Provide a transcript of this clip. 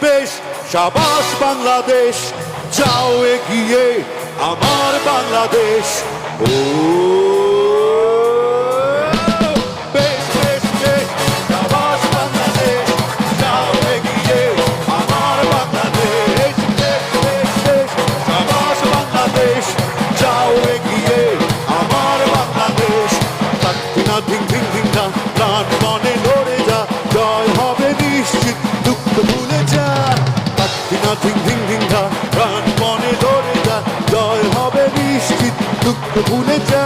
বেশ শাবাশ বাংলাদেশ, যাও এগিয়ে আমার বাংলাদেশ। ও বেশ বেশ বেশ শাবাশ বাংলাদেশ, যাও এগিয়ে আমার বাংলাদেশ। বেশ বেশ বেশ শাবাশ বাংলাদেশ, যাও এগিয়ে আমার বাংলাদেশ। তাকবিনা ধিং ধিং ধিং না, প্রাণ মনে লড়ে যা, জয় হবে নিশ্চিত, দুঃখ ভুলে যা। তাকবিনা ধিং ধিং ধিং না, প্রাণ মনে লড়ে যা, জয় হবে নিশ্চিত, দুঃখ ভুলে যা।